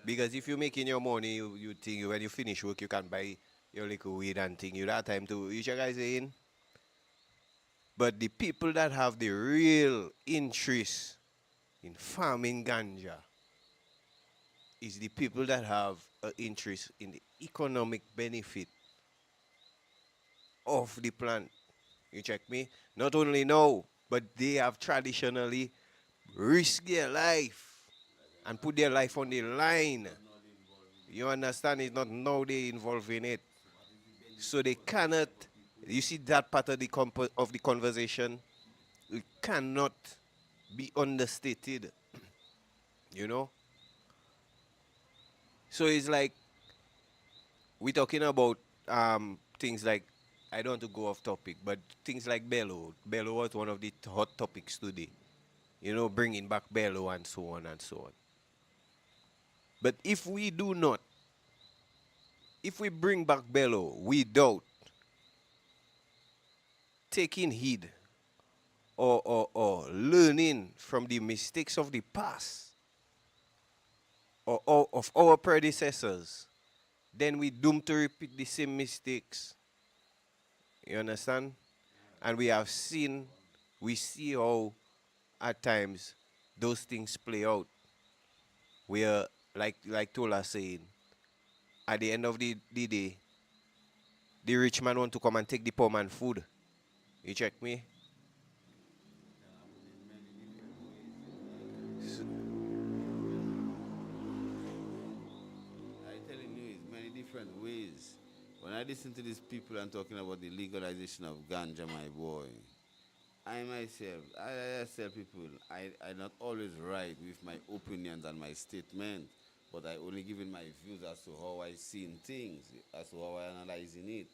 Because if you're making your money, you think when you finish work, you can buy your little weed and thing. You that time to, you check guys saying? But the people that have the real interest in farming ganja is the people that have an interest in the economic benefit of the plant. You check me? Not only now, but they have traditionally risked their life and put their life on the line. You understand? It's not now they involved in it. So they cannot, you see that part of of the conversation, it cannot be understated, you know? So it's like, we're talking about things like, I don't want to go off topic, but things like Bello. Bello was one of the hot topics today. You know, bringing back Bello and so on and so on. But if we do not, if we bring back Bello without taking heed or learning from the mistakes of the past or of our predecessors, then we doomed to repeat the same mistakes. You understand? And we see how at times those things play out. Where, like Tola saying, at the end of the day, the rich man want to come and take the poor man food. You check me? So, I telling you, it's many different ways. When I listen to these people and talking about the legalization of ganja, my boy, I myself, I tell people, I not always right with my opinions and my statement, but I only giving my views as to how I seen things, as to how I analyzing it.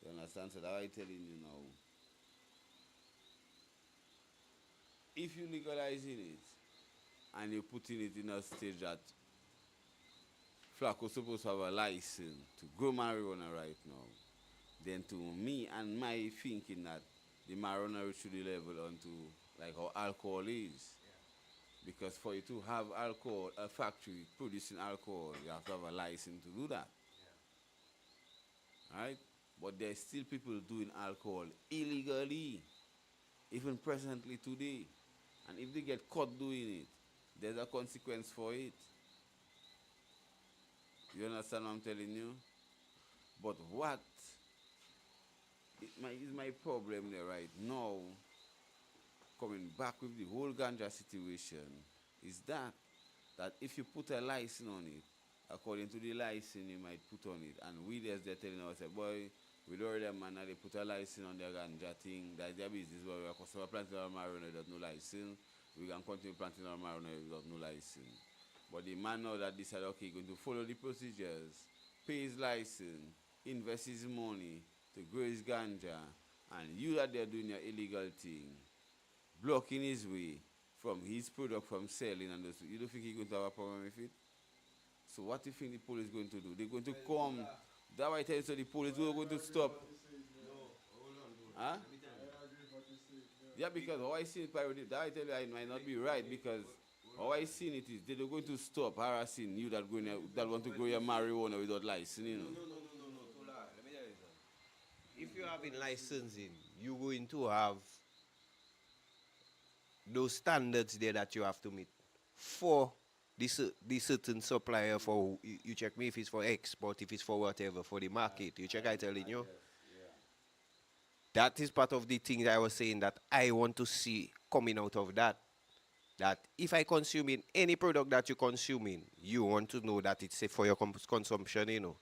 You understand? So that I telling you now, if you legalizing it and you're putting it in a stage that Flacco supposed to have a license to grow marijuana right now, then to me and my thinking that the marijuana should be level onto like how alcohol is. Because for you to have alcohol, a factory producing alcohol, you have to have a license to do that. Right? But there's still people doing alcohol illegally, even presently today. And if they get caught doing it, there's a consequence for it. You understand what I'm telling you? But what is my problem there right now, coming back with the whole ganja situation, is that if you put a license on it, according to the license you might put on it, and we just they're telling us, boy, we don't already man, they put a license on their ganja thing, that's their business, but we are customer planting our marijuana without no license, we can continue planting our marijuana without no license. But the man now that decided, okay, going to follow the procedures, pay his license, invest his money to grow his ganja, and you that they're doing your illegal thing, blocking his way from his product from selling and those, you don't think he's going to have a problem with it? So what do you think the police going to do? They're going to come. That why I tell you, so the police are going to stop. Huh? Yeah, because how I see it, that I tell you, I might not be right because how I seen it is they're going to stop harassing you that want to grow your marijuana without license. You know? no, Tola. Let me tell you something. If you're having licensing, you're going to have those standards there that you have to meet for this certain supplier for you check me if it's for export, if it's for whatever, for the market. You check I telling you. That is part of the thing that I was saying that I want to see coming out of that. That if I consume in any product that you're consuming, you want to know that it's safe for your consumption, you know.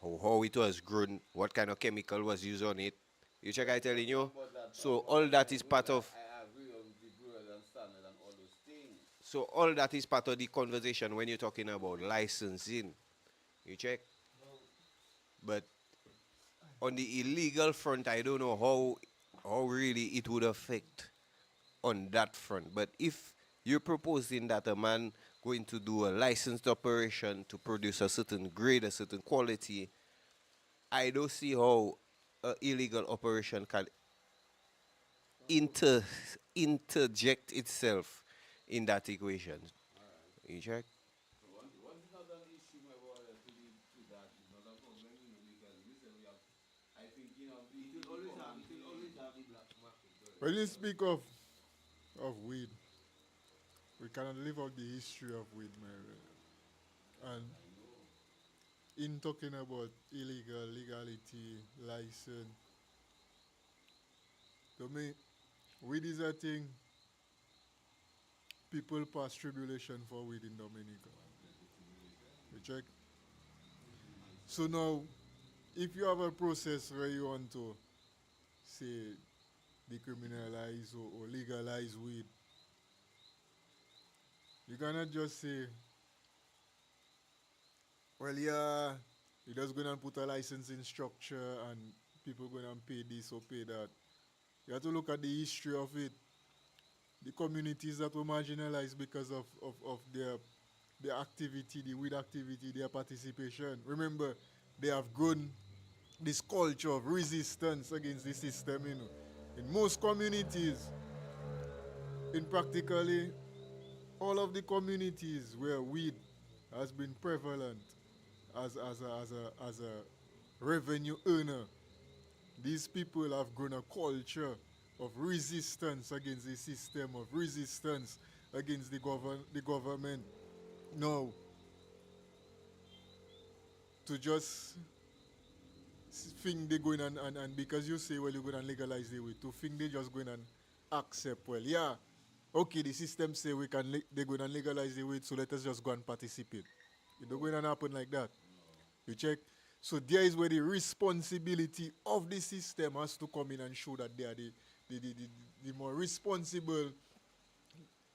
How it was grown, what kind of chemical was used on it. You check I telling you. So all that is part of I agree on the brewers and standard and all those things. so all that is part of the conversation when you're talking about licensing. You check. But on the illegal front, I don't know how really it would affect on that front. But if you're proposing that a man going to do a licensed operation to produce a certain grade, a certain quality, I don't see how an illegal operation can inter interject itself in that equation. You check? So once it's not done that is not a problem, you know, because we say we have, I think, you know, It will always have, it will always have the black market. When you speak of weed, we cannot live out the history of weed, my brother. And I know. in talking about illegal, legality, license, to me, weed is a thing people pass tribulation for weed in Dominica. You check? So now, if you have a process where you want to, say, decriminalize or legalize weed, you cannot just say, well, yeah, you just going to put a licensing structure and people going to pay this or pay that. You have to look at the history of it. The communities that were marginalized because of their activity, the weed activity, their participation. Remember, they have grown this culture of resistance against the system, you know. In most communities, in practically all of the communities where weed has been prevalent as a revenue earner, these people have grown a culture of resistance against the system, of resistance against the government. No, to just think they going and because you say, well, you're going to legalize the weed, to think they just going and accept, well, yeah, okay, the system say they're going to legalize the weed, so let us just go and participate. It don't going to happen like that. You check? So there is where the responsibility of the system has to come in and show that they are the more responsible.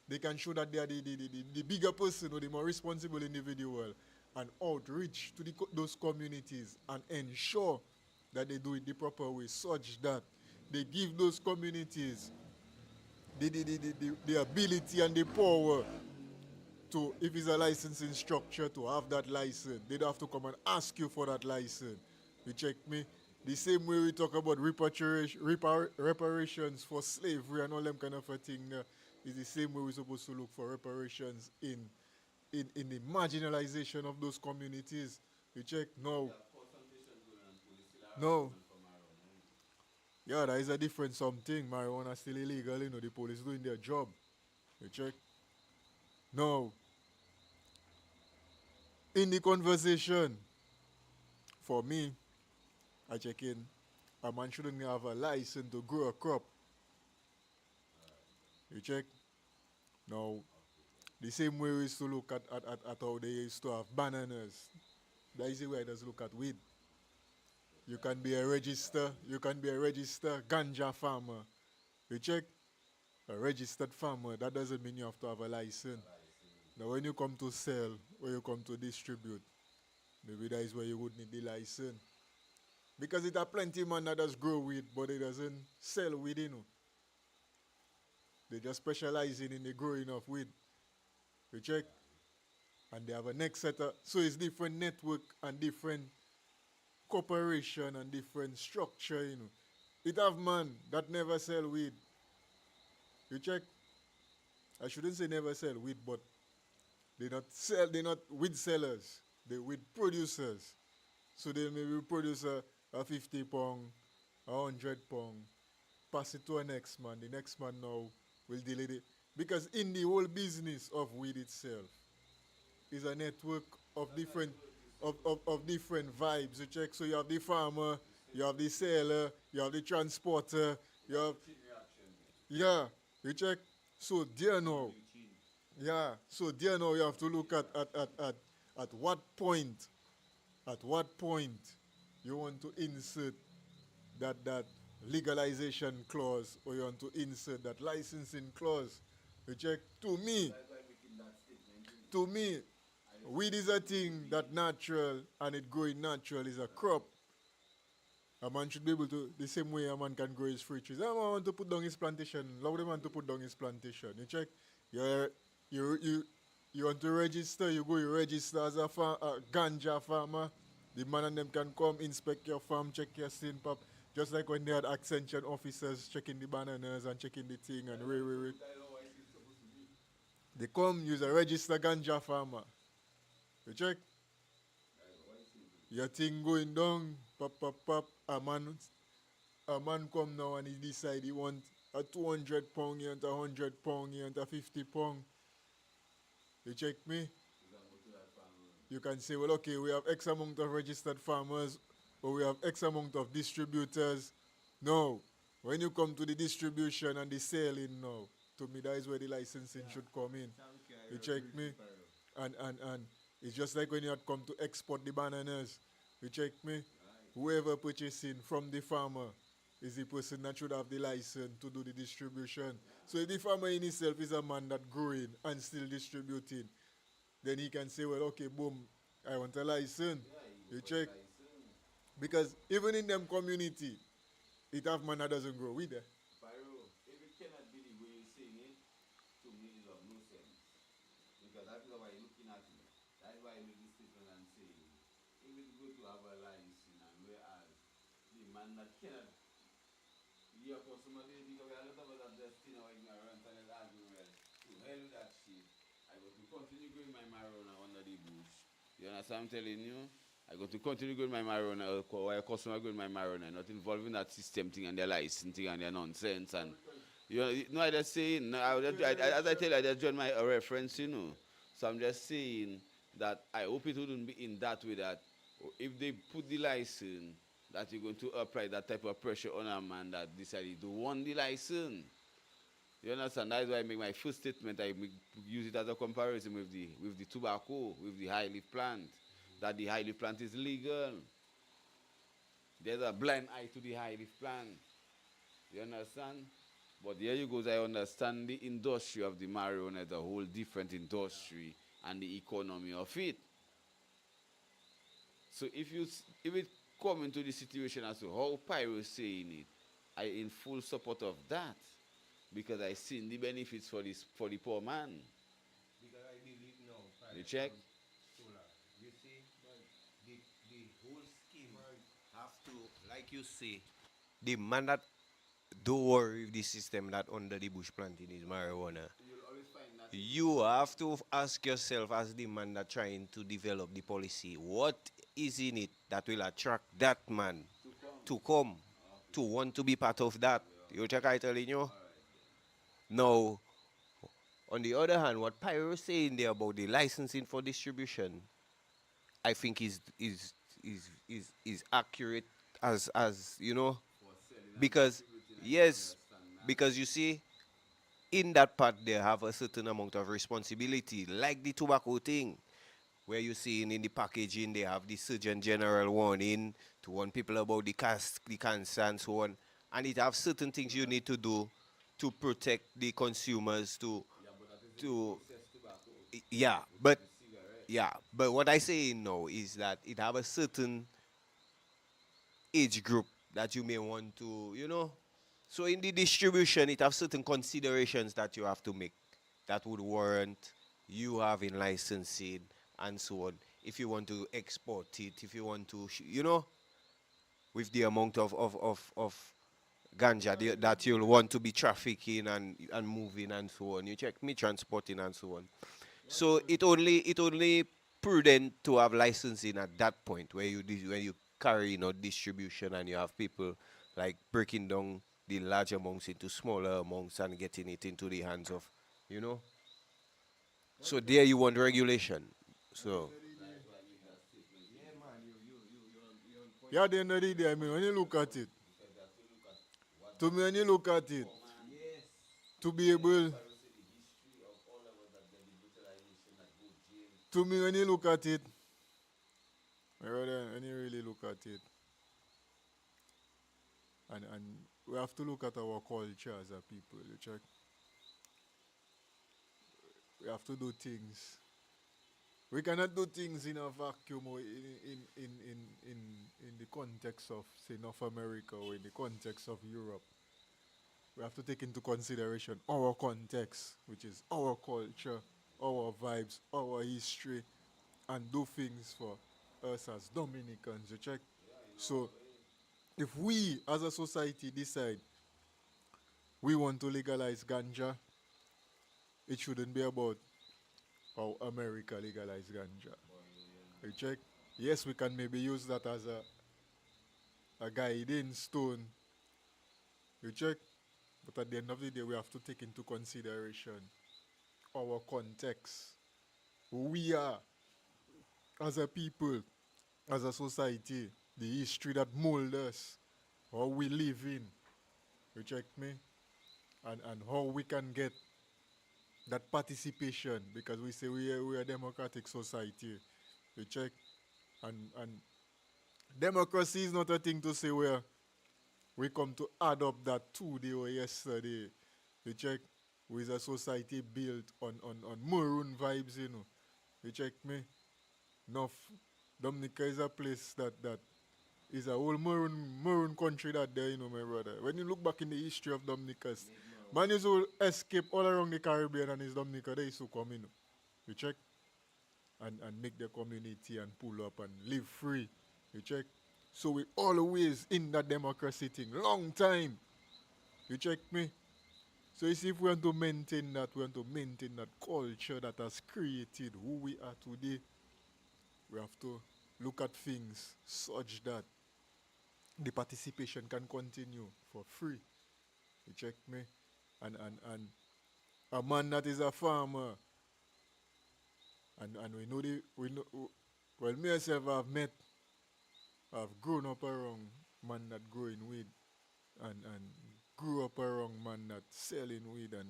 They can show that they are the bigger person or the more responsible individual and outreach to those communities and ensure that they do it the proper way such that they give those communities the ability and the power to, if it's a licensing structure, to have that license. They don't have to come and ask you for that license. You check me? The same way we talk about reparations for slavery and all them kind of a thing is the same way we're supposed to look for reparations in the marginalization of those communities. You check? No. Yeah, concentration going on, police still No. harassment from around. Yeah, that is a different something. Marijuana is still illegal, you know, the police doing their job. You check? No. In the conversation, for me, I check in, a man shouldn't have a license to grow a crop. You check? Now, the same way we used to look at how they used to have bananas. That is the way I just look at weed. You can be a registered ganja farmer. You check? A registered farmer, that doesn't mean you have to have a license. Now when you come to sell or you come to distribute, maybe that is where you would need the license. Because it are plenty man that does grow weed, but it doesn't sell weed, you know. They just specializing in the growing of weed. You check? And they have a next set of, so it's different network and different corporation and different structure, you know. It have man that never sell weed. You check? I shouldn't say never sell weed, but they're not weed sellers. They're weed producers. So they maybe produce a 50 pound, a 100 pound, pass it to a next man. The next man now will deal with it. Because in the whole business of weed itself is a network of different vibes. You check, so you have the farmer, you have the seller, you have the transporter, you have, yeah, you check. So there now, yeah, so there now you have to look at at what point you want to insert that legalization clause or you want to insert that licensing clause. You check. To me, weed is a thing that natural and it growing natural is a crop. A man should be able to, the same way a man can grow his fruit trees. A man want to put down his plantation. Allow the man to put down his plantation. You check. You want to register, you register as a ganja farmer. The man and them can come inspect your farm, check your sin pop. Just like when they had extension officers checking the bananas and checking the thing and They come use a registered ganja farmer. You check? Your thing going down, pop, pop, pop. A man come now and he decide he want a 200 pound, he want a 100 pound, he want a 50 pound. You check me? You can say, well, okay, we have X amount of registered farmers, or we have X amount of distributors. No. When you come to the distribution and the selling now, to me, that is where the licensing should come in. You check me? And it's just like when you had come to export the bananas. You check me? Whoever purchasing from the farmer is the person that should have the license to do the distribution. So if the farmer in itself is a man that growing and still distributing, then he can say, well, okay, boom, I want a license. You check? Because even in them community, it have man that doesn't grow with it. Pyro, if it cannot be the way you're saying it, to me it of no sense. Because that is how I'm looking at it. That is why I make this statement and saying, if it's good to have a license, and whereas the man that cannot, your customer, because we are a lot of us that just in our ignorance and arguing, well, to hell with that shit. I got to continue growing my marijuana under the bush. You understand what I'm telling you? I got to continue growing my marijuana while a customer growing my marijuana, not involving that system thing and their licensing and their nonsense. And you know, I just saying, as I tell you, I just joined my reference, you know. So I'm just saying that I hope it wouldn't be in that way that if they put the license, that you're going to apply that type of pressure on a man that decided to want the license. You understand? That's why I make my first statement. Use it as a comparison with the tobacco, with the high leaf plant. That the high leaf plant is legal. There's a blind eye to the high leaf plant. You understand? But there you go. I understand the industry of the marijuana is a whole different industry and the economy of it. So if it come into the situation as to how Pyro is saying it, I in full support of that. Because I seen the benefits for the poor man. Because I believe now, You check? solar. You see, the whole scheme have to, like you say, the man that don't worry if the system that under the bush planting is marijuana. You'll always find that. You have to ask yourself as the man that trying to develop the policy, what is in it that will attract that man to come, to want to be part of that? You check I telling you? Now, on the other hand, what Pyro is saying there about the licensing for distribution, I think is accurate as you know, because yes, because you see, in that part they have a certain amount of responsibility, like the tobacco thing, where you see in the packaging they have the Surgeon General warning to warn people about the cancer and so on, and it have certain things you need to do to protect the consumers to yeah, but yeah, but what I say now is that it have a certain age group that you may want to, you know. So in the distribution, it have certain considerations that you have to make that would warrant you having licensing and so on. If you want to export it, if you want to, you know, with the amount of ganja that you'll want to be trafficking and moving and so on. You check me transporting and so on. So it only prudent to have licensing at that point where when you carry distribution and you have people like breaking down the large amounts into smaller amounts and getting it into the hands of you know. So there you want regulation. So Yeah, at the end of the day, I mean, when you look at it, to me, when you look at it, to be able, to me, when you look at it, when you really look at it, and we have to look at our culture as a people, you check. We have to do things. We cannot do things in a vacuum or in the context of, say, North America or in the context of Europe. We have to take into consideration our context, which is our culture, our vibes, our history, and do things for us as Dominicans, you check? So, if we as a society decide we want to legalize ganja, it shouldn't be about how America legalize ganja. You check? Yes, we can maybe use that as a guiding stone. You check? But at the end of the day, we have to take into consideration our context, who we are as a people, as a society, the history that mold us, how we live in. You check me? And how we can get that participation because we are a democratic society. You check? And democracy is not a thing to say where we come to adopt that today or yesterday. You check? We is a society built on maroon vibes, you know. You check me? North Dominica is a place that is a whole maroon country that there, you know, my brother. When you look back in the history of Dominica, man used to escape all around the Caribbean and his Dominica, they used to come, you know. You check? And make the community and pull up and live free. You check? So we always in that democracy thing. Long time. You check me? So you see if we want to maintain that, we want to maintain that culture that has created who we are today, we have to look at things such that the participation can continue for free. You check me? And a man that is a farmer, and we know well me myself I've grown up around man that growing weed and grew up around man that selling weed and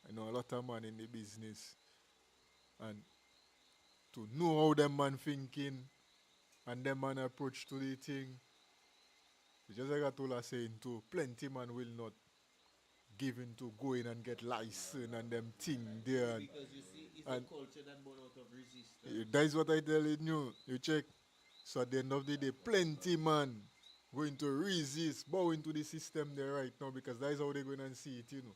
I know a lot of man in the business and to know how them man thinking and them man approach to the thing. It's just like I told her saying too, plenty man will not give in to go in and get license and them thing there. Because you see, it's And a culture that born out of resistance. that is what I telling you. You check. So at the end of the day, plenty man going to resist, bow into the system there right now because that is how they're going to see it, you know.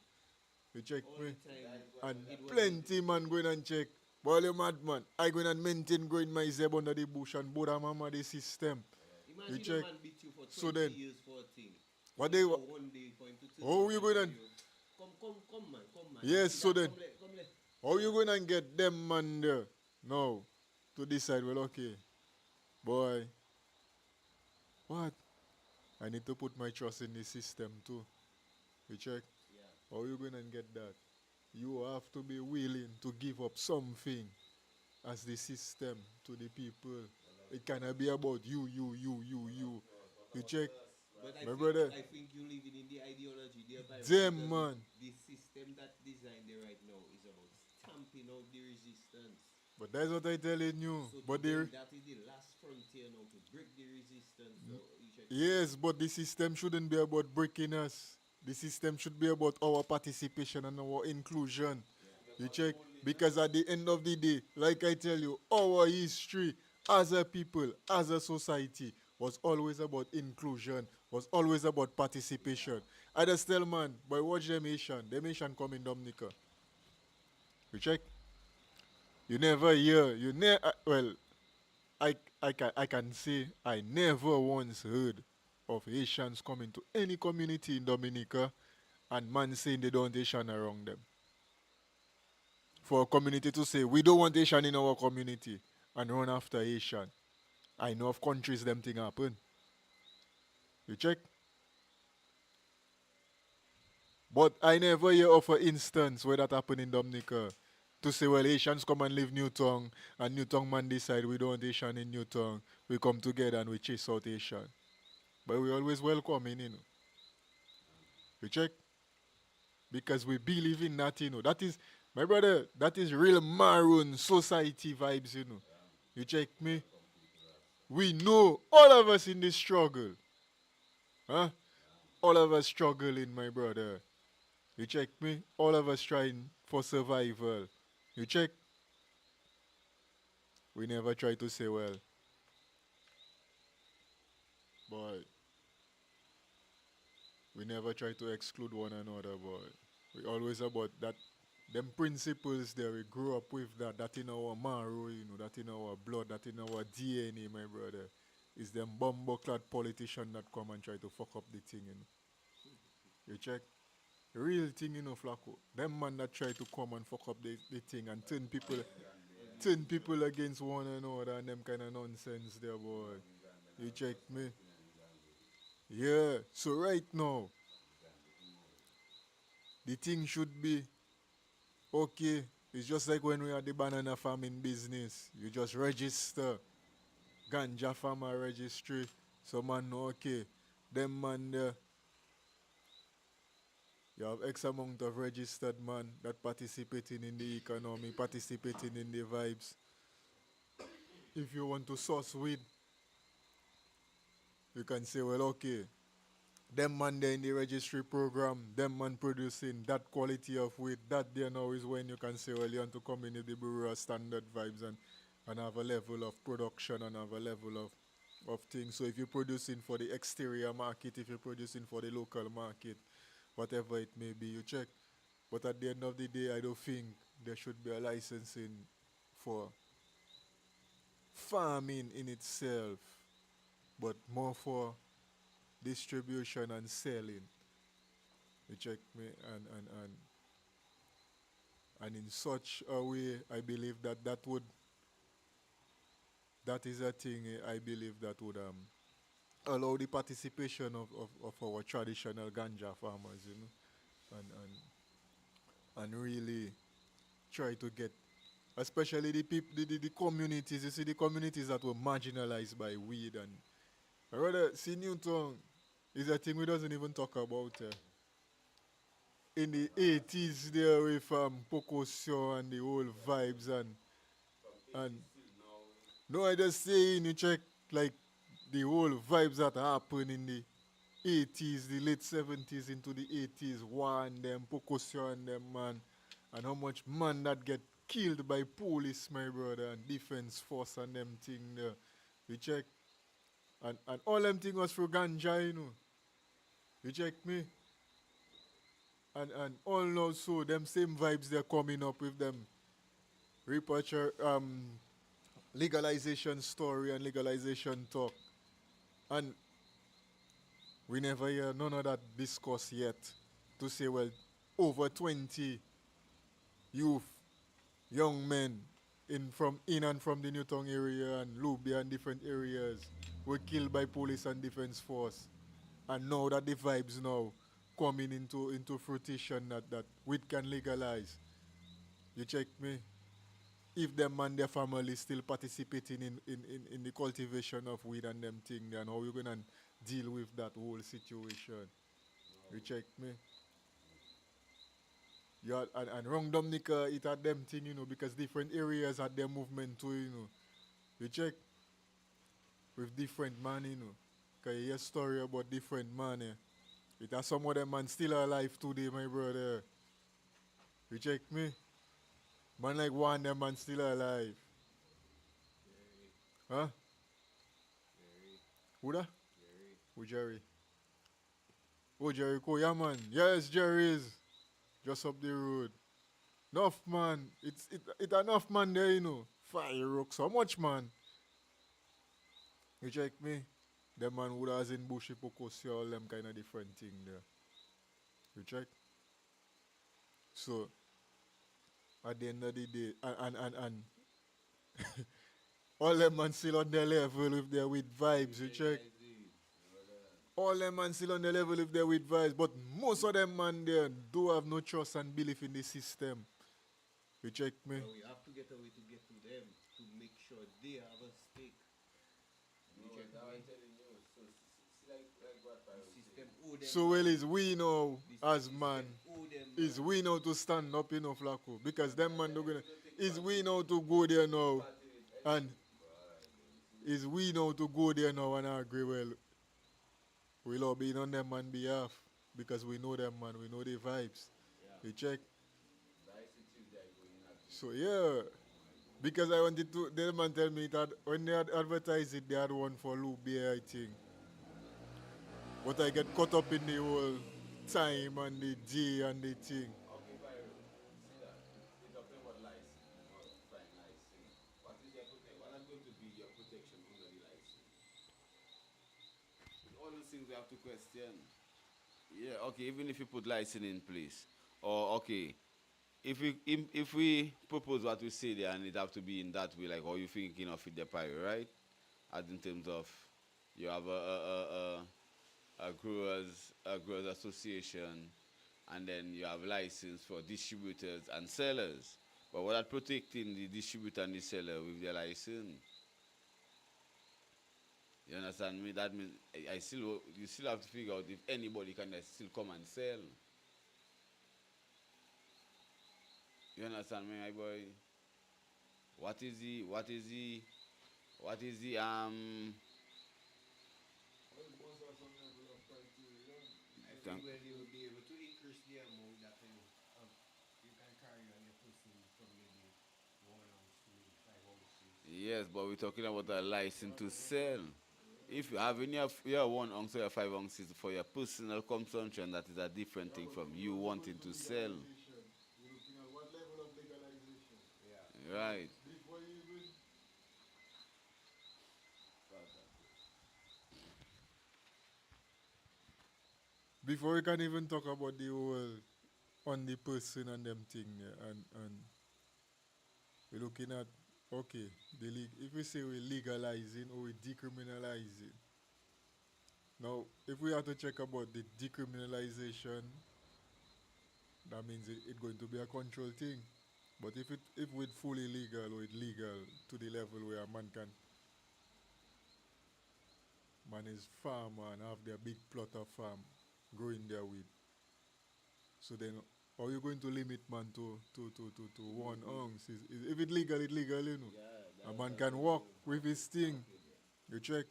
You check All me. the time. And It was plenty man going and check. Well, you mad man. I going and maintain growing my zeb under the bush and both mama the system. Imagine check. a man beat you for 20 So then, years for a thing. what So they for one day for him to turn how around you and going tell and you, come man, come man. Yes, See so that? then- Come let. how you going and get them man there now to decide, well, okay, boy, what? I need to put my trust in the system too. You check? Yeah. How you going and get that? You have to be willing to give up something as the system to the people. It cannot be about you. You check? But My brother. I think you living in the ideology thereby. Them, because man. The system that designed there right now is about stamping out the resistance. But that's what I telling you. So But to them, they that is the last frontier now to break the resistance. So you check. yes, but the system shouldn't be about breaking us. The system should be about our participation and our inclusion. You check? Because at the end of the day, like I tell you, our history as a people, as a society, was always about inclusion, was always about participation. I just tell man, boy, watch them Asian come in Dominica. You check? You never hear, you never, well, I can say I never once heard of Haitians coming to any community in Dominica and man saying they don't want Haitian around them. For a community to say we don't want Haitian in our community and run after Haitian. I know of countries them thing happen. You check? But I never hear of an instance where that happened in Dominica. To say, well, Haitians come and live Newtown, and Newtown man decide we don't want Haitian in Newtown. We come together and we chase out Haitian. But we always welcome in, you know. You check? Because we believe in that, you know. That is, my brother, that is real maroon society vibes, you know. You check me? We know all of us in this struggle. Huh? All of us struggling, my brother. You check me? All of us trying for survival. You check? We never try to say, well, boy, we never try to exclude one another, boy. We always about that, them principles there, we grew up with that in our marrow, you know, that in our blood, that in our DNA, my brother. It's them bumbo-clad politician that come and try to fuck up the thing, you know. You check? Real thing, you know, Flacco. Them man that try to come and fuck up the thing and turn people 10 people against one another and them kind of nonsense there, boy. You check me? Yeah. So right now, the thing should be okay. It's just like when we had the banana farming business. You just register. Ganja farmer registry. So man know okay. Them man there, you have X amount of registered man that participating in the economy, participating in the vibes. If you want to source weed, you can say, well, okay, them man there in the registry program, them man producing that quality of weed, that there now is when you can say, well, you want to come in with the Bureau of Standard vibes and have a level of production and have a level of things. So if you're producing for the exterior market, if you're producing for the local market, whatever it may be, you check. But at the end of the day, I don't think there should be a licensing for farming in itself, but more for distribution and selling. You check me, and in such a way, I believe that is a thing. I believe that would allow the participation of our traditional ganja farmers, you know, and really try to get, especially the people, the communities. You see, the communities that were marginalized by weed and I rather see Newton is a thing we doesn't even talk about. In the 80s, there with Pocosio and the whole vibes and no, I just saying you check like the whole vibes that happen in the 80s, the late 70s into the 80s, war and them, Pocosio and them, man. And how much man that get killed by police, my brother, and defense force and them thing there. You check. And all them thing was for ganja, you know. You check me? And all now so them same vibes they're coming up with them legalization story and legalization talk. And we never hear none of that discuss yet to say, well, over 20 youth, young men in and from the Newtown area and Lubia and different areas were killed by police and defense force. And now that the vibes now coming into fruition that weed can legalize. You check me? If them and their family still participating in the cultivation of weed and them thing, then how you gonna deal with that whole situation? You check me? Yeah, and wrong Dominica, it had them thing, you know, because different areas had their movement too, you know. You check with different man, you know. Cause you hear story about different man, It has some of them man still alive today, my brother. You check me? Man like one them man still alive. Huh? Who that? Who Jerry? Oh Jericho, yeah man. Yes, Jerry is. Just up the road. Enough man. It enough man there, you know. Fire rock so much man. You check me? The man would has in Bushy Pocosi, all them kind of different thing there. You check? So at the end of the day, and all them man still on their level with their with vibes, you check? All them man still on the level with their with vibes, but most of them man there do have no trust and belief in the system. You check me? So we have to get a way to get to them to make sure they have a stake. You check me? The system owe them. So well is we now The as system man. owe them. Is we now to stand up, you know, Flacco? Because them man don't gonna. Is we now to go there now, and is we now to go there now and agree? Well, we'll all be on them man behalf because we know them man, we know the vibes. You check. So yeah, because I wanted to. The man tell me that when they had advertised it, they had one for Lubia, I think. But I get caught up in the whole time and the day and the thing. All those things we have to question. Yeah, okay, even if you put license in place, or okay, if we propose what we say there, and it have to be in that way, like how you thinking of it, the pirate, right? As in terms of you have a growers association, and then you have license for distributors and sellers. But what are protecting the distributor and the seller with their license? You understand me? That means you still have to figure out if anybody can still come and sell. You understand me, my boy? What is the Well, must have some level of criteria. I Thank- feel well you will be able to increase the amount that you can carry on your person from maybe 1 ounce to maybe 5 ounces. yes, but we're talking about a license to sell. If you have any of your 1 ounce or your 5 ounces for your personal consumption, that is a different thing from you wanting to sell. You're looking at what level of legalization. Yeah. Right. Before you even before you can even talk about the whole on the person and them thing there, and we're looking at okay, if we say we're legalizing or we're decriminalizing. Now, if we have to check about the decriminalization, that means it's going to be a control thing. But if it's fully legal or it's legal to the level where a man is farmer and have their big plot of farm growing their weed. So then are you going to limit man to 1 ounce? If it's legal, it's legal, you know. A man can walk with his thing. You check.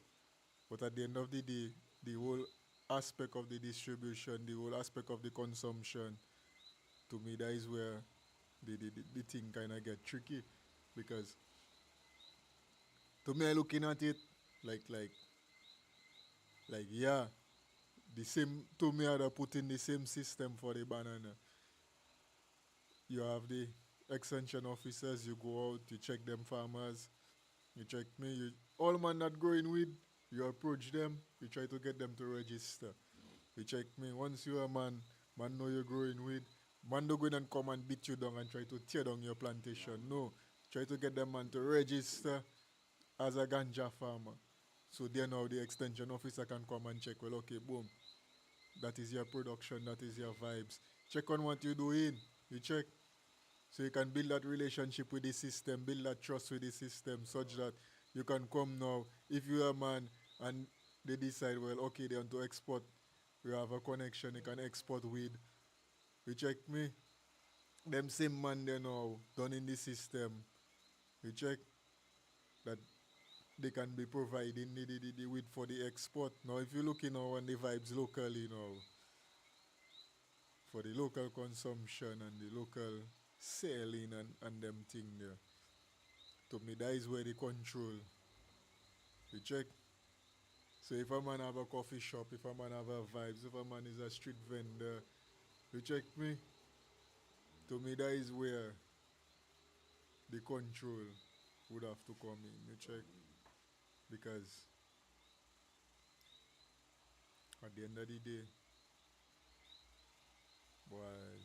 But at the end of the day, the whole aspect of the distribution, the whole aspect of the consumption, to me, that is where the thing kind of get tricky. Because to me, looking at it, like yeah, the same, to me, I put in the same system for the banana. You have the extension officers, you go out, you check them farmers, you check me, all man that growing weed, you approach them, you try to get them to register. You check me, once you're a man know you're growing weed, man don't go in and come and beat you down and try to tear down your plantation. No, try to get them man to register as a ganja farmer. So then now the extension officer can come and check, well, okay, boom, that is your production, that is your vibes. Check on what you're doing, you check. So you can build that relationship with the system, build that trust with the system, such that you can come now. If you're a man and they decide, well, okay, they want to export, we have a connection, they can export weed. You check me? Them same man they now done in the system. You check that they can be providing the weed for the export. Now if you looking now on the vibes locally now, for the local consumption and the local selling and them thing there. To me, that is where the control. You check. So if a man have a coffee shop, if a man have a vibes, if a man is a street vendor, you check me. To me, that is where the control would have to come in. You check. Because at the end of the day, boy,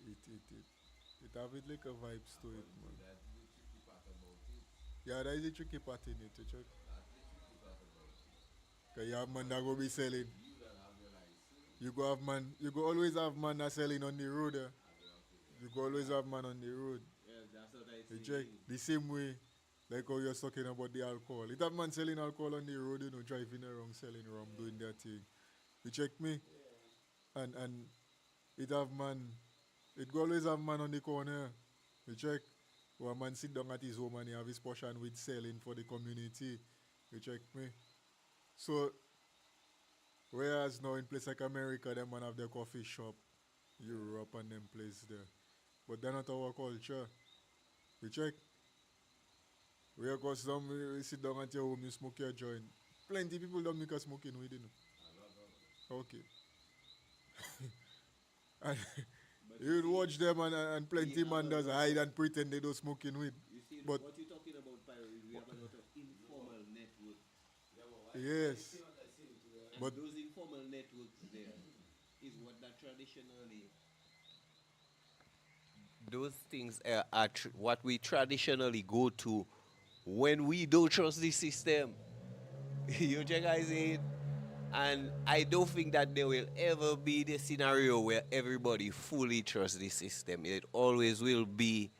it have it like a vibes to it, man. That's the tricky part about it. Yeah, that is the tricky part in it, you check. That's the tricky part about it. Cause you have man that go be selling. You don't have your license. You go always have man that selling on the road. You go always have man on the road. Yeah, that's what I You see. check the same way, like how you're talking about the alcohol. It have man selling alcohol on the road, you know, driving around selling rum, doing their thing. You check me, and it have man, it go always have man on the corner. You check, where a man sit down at his home and he have his portion with selling for the community. You check me. So whereas now in place like America, them man have their coffee shop, Europe and them place there. But they're not our culture. You check. We are custom, we sit down at your home, you smoke your joint. Plenty people don't make us smoking weed, you know. Okay. And But you would see, watch them and plenty man does hide and pretend they don't smoking weed. you see, But what you're talking about, Pyro, is we have a lot of informal networks. yes. And But those informal networks there is what that traditionally those things are what we traditionally go to when we don't trust the system. You check I say it? And I don't think that there will ever be the scenario where everybody fully trusts the system. It always will be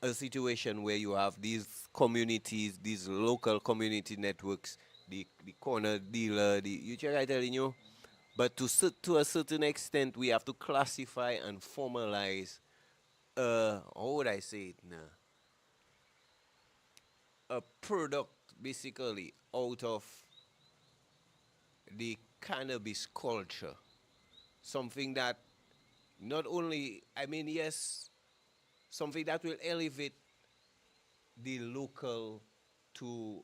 a situation where you have these communities, these local community networks, the corner dealer, you check I telling you? But to a certain extent, we have to classify and formalize, how would I say it now? A product basically out of the cannabis culture. Something that not only, I mean, yes, something that will elevate the local to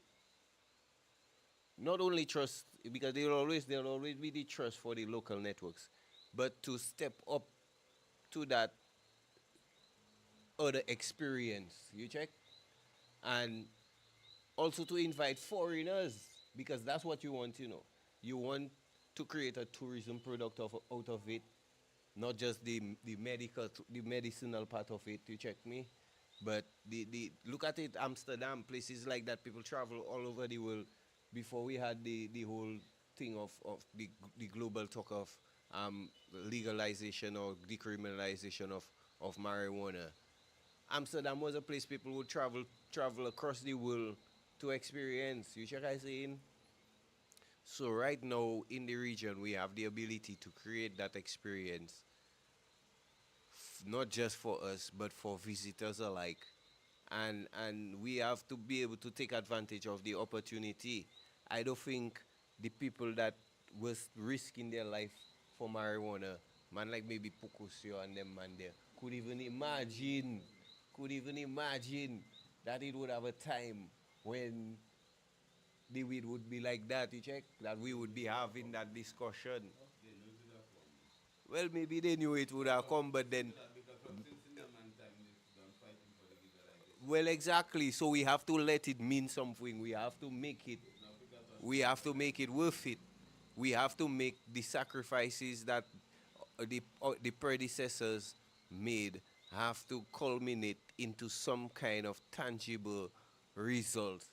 not only trust, because there'll always be the trust for the local networks, but to step up to that other experience. You check? And also to invite foreigners, because that's what you want, you know. You want to create a tourism product out of it, not just the medicinal part of it. You check me, but the look at it, Amsterdam, places like that. People travel all over the world. Before we had the whole thing of the global talk of legalization or decriminalization of marijuana. Amsterdam was a place people would travel across the world to experience. You check I saying? So right now in the region we have the ability to create that experience, not just for us but for visitors alike. And we have to be able to take advantage of the opportunity. I don't think the people that was risking their life for marijuana, man like maybe Pukusio and them man there, could even imagine that it would have a time when the weed would be like that, you check? That we would be having that discussion. Well, maybe they knew it would have come, but then, well, exactly. So we have to let it mean something. We have to make it worth it. We have to make the sacrifices that the predecessors made have to culminate into some kind of tangible result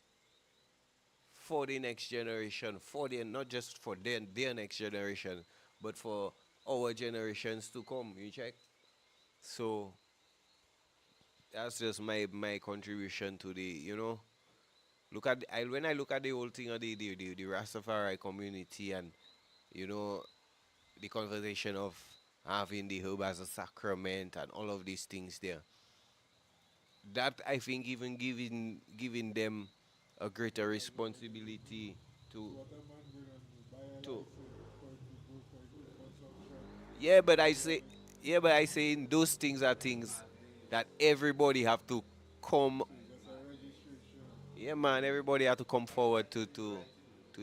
for the next generation, for not just for their next generation, but for our generations to come. You check. So that's just my contribution to the. When I look at the whole thing of the Rastafari community, and you know the conversation of having the herb as a sacrament and all of these things there. That I think even giving them a greater responsibility to What a man gonna buy a to license for it to go for his own consumption. yeah, but I say yeah, but I saying those things are things that everybody have to come. Just a registration. Yeah, man, everybody have to come forward to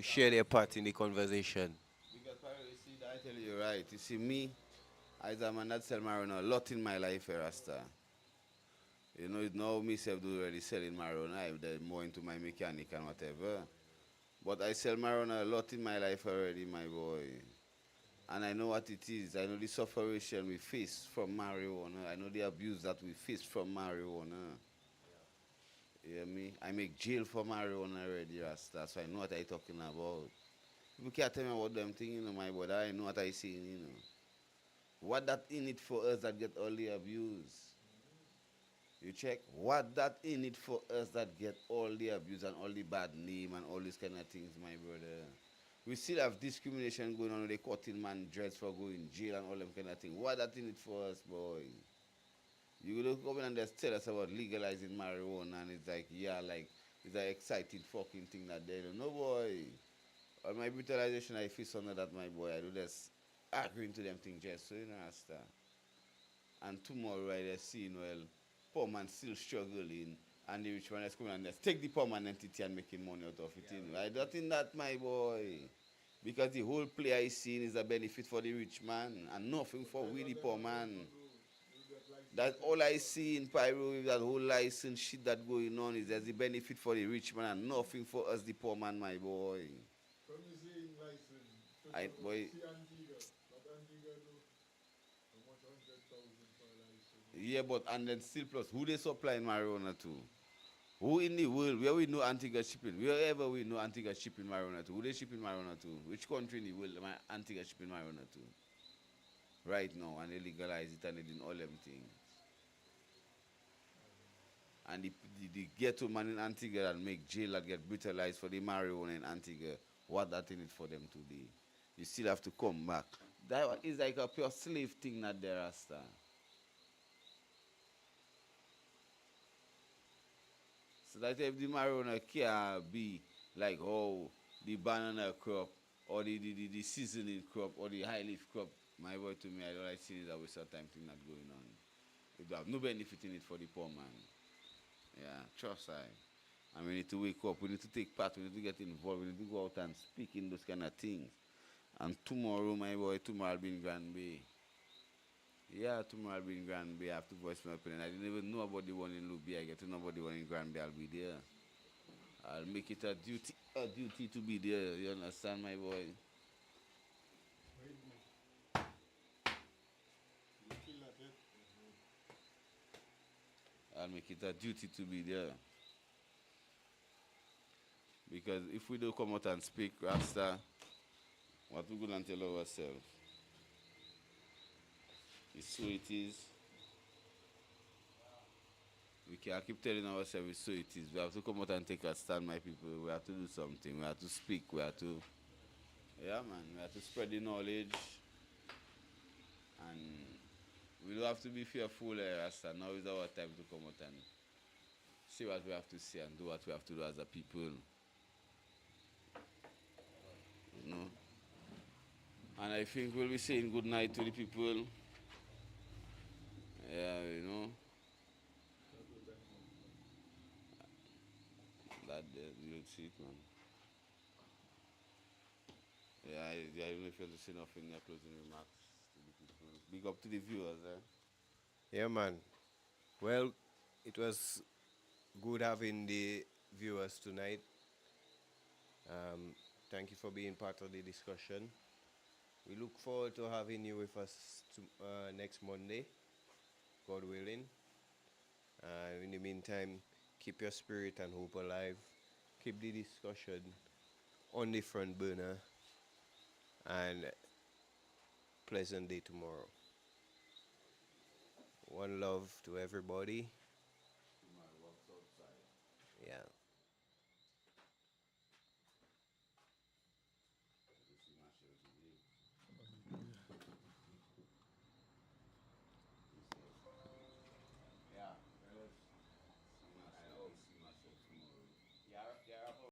share their part in the conversation. Because Pyro, you see, I tell you right. You see, me, as a man that sell marijuana a lot in my life, Rasta. You know, now myself do already selling marijuana. I'm more into my mechanic and whatever. But I sell marijuana a lot in my life already, my boy. And I know what it is. I know the sufferation we face from marijuana. I know the abuse that we face from marijuana. You hear me? I make jail for marijuana already, Rasta. So I know what I'm talking about. People can't tell me about them things, you know, my brother. I know what I see, you know. What that in it for us that get all the abuse? You check? What that in it for us that get all the abuse and all the bad name and all these kind of things, my brother? We still have discrimination going on. They cutting man dreads for going jail and all them kind of things. What that in it for us, boy? You look come in and just tell us about legalizing marijuana and it's like, yeah, like, it's an exciting fucking thing that they don't know, boy. On my brutalization, I feel some of that, my boy. I do just agreeing to them things just so you know, understand. And tomorrow I just see, well, poor man still struggling and the rich man is coming and just take the poor man entity and making money out of it. You know. I don't think that, my boy. Because the whole play I see is a benefit for the rich man and nothing for we the poor man. That's all I see in Pyro with that whole license shit that going on is there's the benefit for the rich man and nothing for us the poor man, my boy. From you saying license, Boy. see Antigua. What Antigua do? How much 100,000 for a license? Yeah, but and then still plus who they supplying marijuana to? Who in the world where we know Antigua shipping? Wherever we know Antigua shipping marijuana to, who they shipping marijuana to? Which country in the world am I Antigua shipping marijuana to? Right now, and they legalize it and they doing all them things. And the ghetto man in Antigua that make jail that get brutalized for the marijuana in Antigua, what that in it for them today? You still have to come back. That is like a pure slave thing, not there, Rasta. So that if the marijuana can be like the banana crop or the seasoning crop or the high leaf crop, my boy, to me, I don't like seeing it that waste of time thing not going on. It have no benefit in it for the poor man. Yeah, trust I. And we need to wake up, we need to take part, we need to get involved, we need to go out and speak in those kind of things. And tomorrow, my boy, tomorrow I'll be in Grand Bay. Yeah, tomorrow I'll be in Grand Bay. I have to voice my opinion. I didn't even know about the one in Luby. I get to know about the one in Grand Bay. I'll be there. I'll make it a duty to be there. You understand, my boy? I'll make it a duty to be there. Because if we don't come out and speak, Rasta, what we going to tell ourselves? It's so it is. We can't keep telling ourselves it's so it is. We have to come out and take a stand, my people. We have to do something. We have to speak. We have to, yeah, man. We have to spread the knowledge. And we don't have to be fearful, Rasta. Now is our time to come out and say what we have to say and do what we have to do as a people. You know? And I think we'll be saying good night to the people. Yeah, you know. That you'll see it, man. Yeah, I don't know if you want to say nothing, closing remarks to the people. Big up to the viewers, Yeah, man. Well, it was good having the viewers tonight. Thank you for being part of the discussion. We look forward to having you with us next Monday, God willing. In the meantime, keep your spirit and hope alive. Keep the discussion on the front burner. And pleasant day tomorrow. One love to everybody.